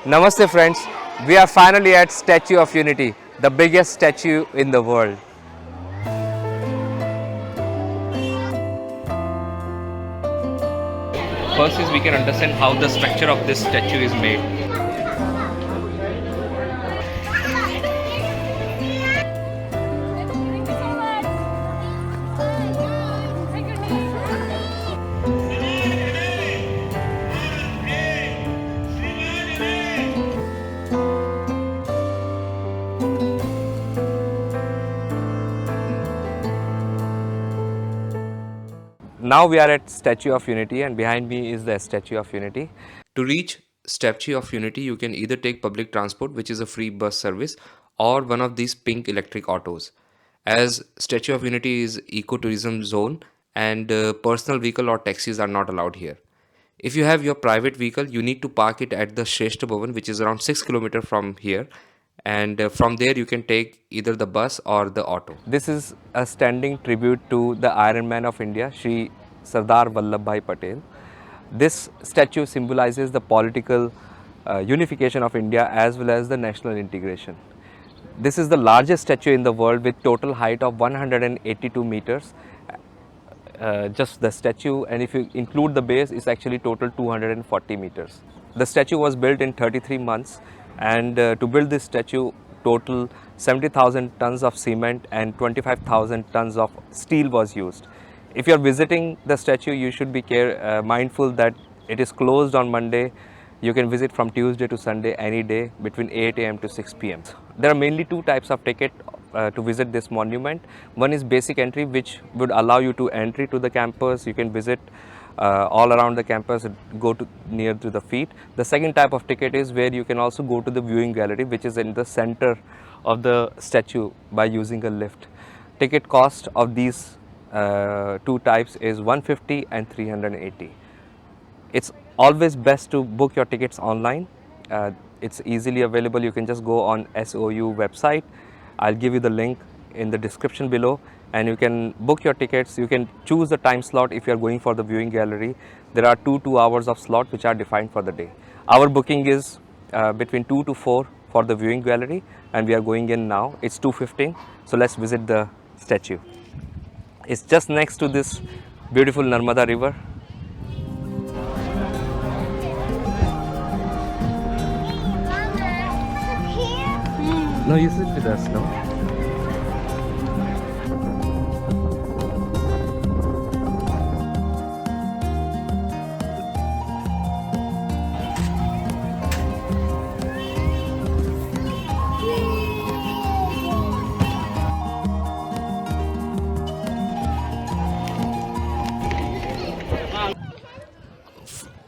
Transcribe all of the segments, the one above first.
Namaste friends, we are finally at Statue of Unity, the biggest statue in the world. First is we can understand how the structure of this statue is made. Now we are at Statue of Unity and behind me is the Statue of Unity. To reach Statue of Unity, you can either take public transport, which is a free bus service, or one of these pink electric autos. As Statue of Unity is ecotourism zone and personal vehicle or taxis are not allowed here. If you have your private vehicle, you need to park it at the Shrestha Bhavan, which is around 6 kilometers from here. And from there, you can take either the bus or the auto. This is a standing tribute to the Iron Man of India, Shri Sardar Vallabhbhai Patel. This statue symbolizes the political unification of India as well as the national integration. This is the largest statue in the world with total height of 182 meters. Just the statue, and if you include the base, it's actually total 240 meters. The statue was built in 33 months, and to build this statue, total 70,000 tons of cement and 25,000 tons of steel was used. If you are visiting the statue, you should be mindful that it is closed on Monday. You can visit from Tuesday to Sunday any day between 8 a.m. to 6 p.m. There are mainly two types of ticket to visit this monument. One is basic entry, which would allow you to entry to the campus. You can visit all around the campus, go to near to the feet. The second type of ticket is where you can also go to the viewing gallery, which is in the center of the statue by using a lift. Ticket cost of these two types is 150 and 380. It's always best to book your tickets online. It's easily available. You can just go on SOU website. I'll give you the link in the description below, and you can book your tickets. You can choose the time slot if you are going for the viewing gallery. There are 2 hours of slot which are defined for the day. Our booking is between 2 to 4 for the viewing gallery, and we are going in now. It's 2:15, so let's visit the statue. It's just next to this beautiful Narmada river. No, you sit with us, no?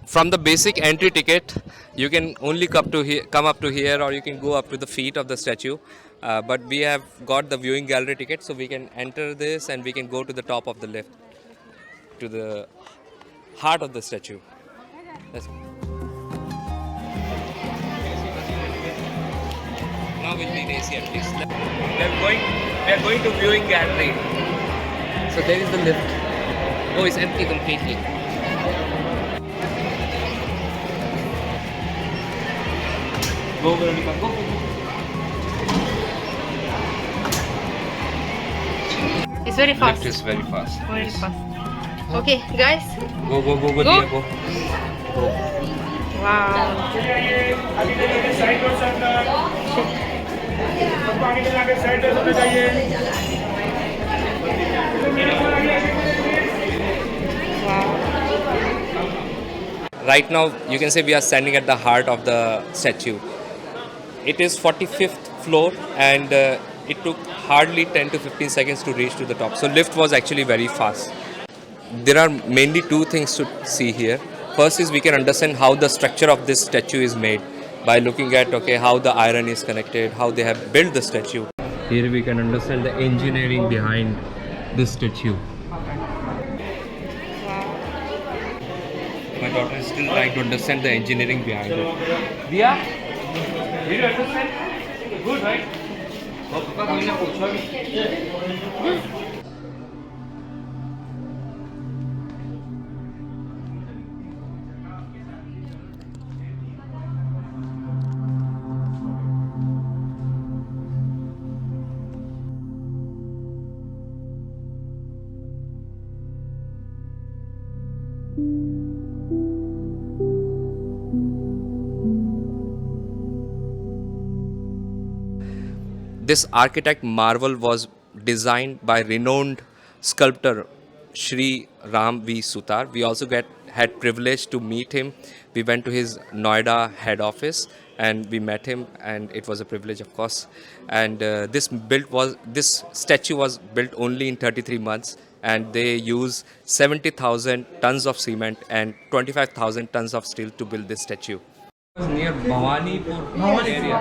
From the basic entry ticket, you can only come up to here, or you can go up to the feet of the statue. But we have got the viewing gallery ticket, so we can enter this and we can go to the top of the lift, to the heart of the statue. Let's go. Now we'll need AC at least. We are going to viewing gallery. So there is the lift. Oh, it's empty completely. Go, Veronica, go. It's very fast. Lift is very fast. Very Yes. fast. Okay, guys. Go, Go. dear, go. Wow. Right now, you can say we are standing at the heart of the statue. It is 45th floor, and it took hardly 10 to 15 seconds to reach to the top. So lift was actually very fast. There are mainly two things to see here. First is we can understand how the structure of this statue is made by looking at how the iron is connected, how they have built the statue. Here we can understand the engineering behind this statue. My daughter is still trying to understand the engineering behind it. Dia, do you understand? Good, right? This architect marvel was designed by renowned sculptor Shri Ram V. Sutar. We also had privilege to meet him. We went to his Noida head office and we met him, and it was a privilege, of course. And this statue was built only in 33 months, and they use 70,000 tons of cement and 25,000 tons of steel to build this statue. Near Bhawanipur area.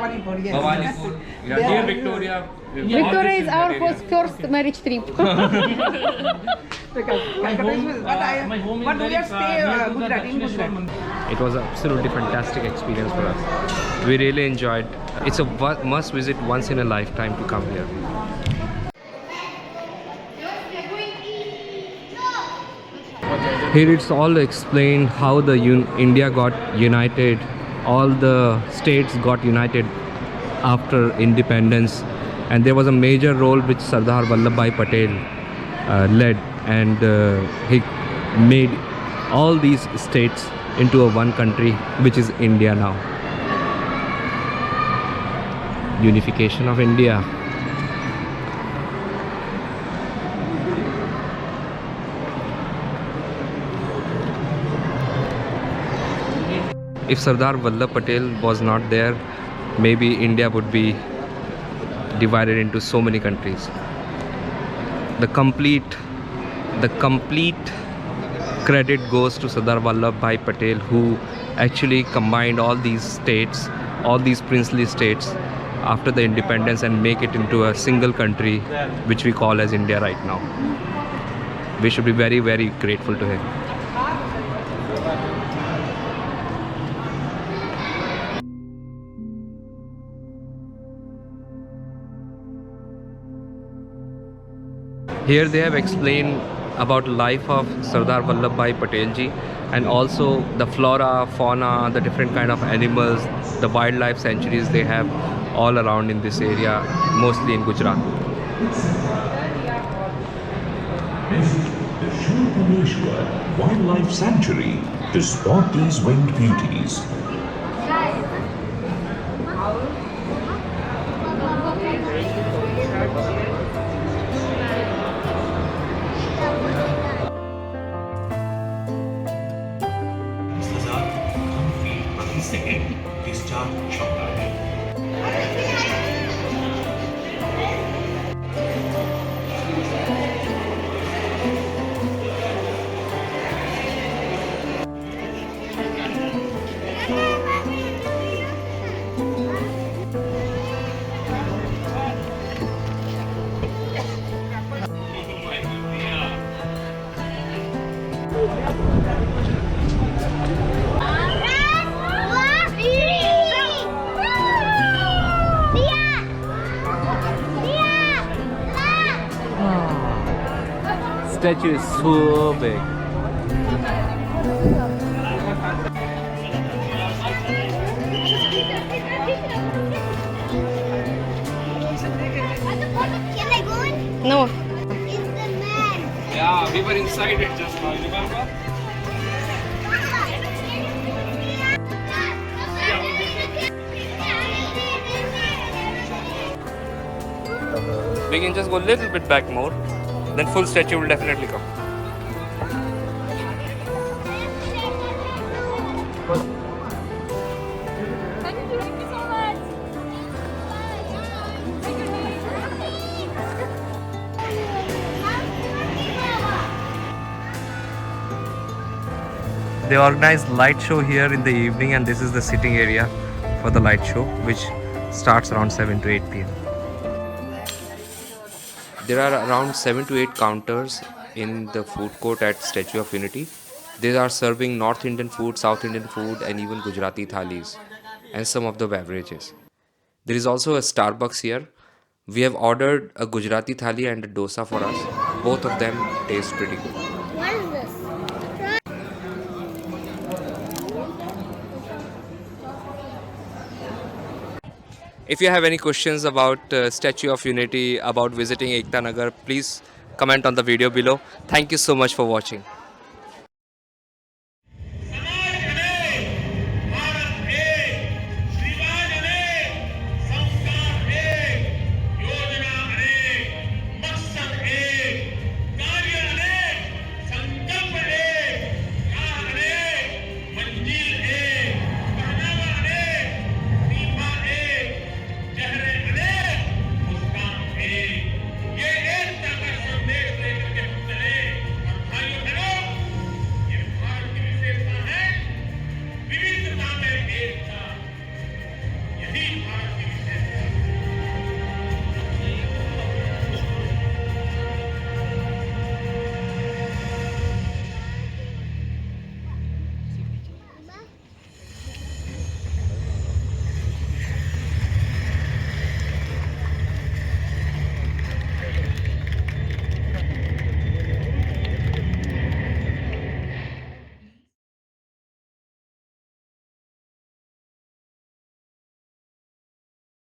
Bhawanipur, yeah, near Victoria. Victoria is our first marriage trip. It was absolutely fantastic experience for us. We really enjoyed. It's a must visit once in a lifetime to come here. Here it's all explained how the India got united, all the states got united after independence, and there was a major role which Sardar Vallabhbhai Patel led, and he made all these states into a one country, which is India now. Unification of India. If Sardar Vallabh Patel was not there, maybe India would be divided into so many countries. The complete credit goes to Sardar Vallabhbhai Patel, who actually combined all these states, all these princely states after the independence, and make it into a single country which we call as India right now. We should be very, very grateful to him. Here they have explained about life of Sardar Vallabhbhai Patel ji, and also the flora, fauna, the different kind of animals, the wildlife sanctuaries they have all around in this area, mostly in Gujarat. The Shulpaneshwar Wildlife Sanctuary to spot these winged beauties. Second discharge क्षमता है। Statue is so big. Can I go in? No. It's the man. Yeah, we were inside it just now, remember? We can just go a little bit back more, then full statue will definitely come. Thank you so much. They organize light show here in the evening, and this is the sitting area for the light show, which starts around 7 to 8 p.m. There are around 7 to 8 counters in the food court at Statue of Unity. They are serving North Indian food, South Indian food, and even Gujarati thalis, and some of the beverages. There is also a Starbucks here. We have ordered a Gujarati thali and a dosa for us. Both of them taste pretty good. What is this? If you have any questions about Statue of Unity, about visiting Ekta Nagar, please comment on the video below. Thank you so much for watching.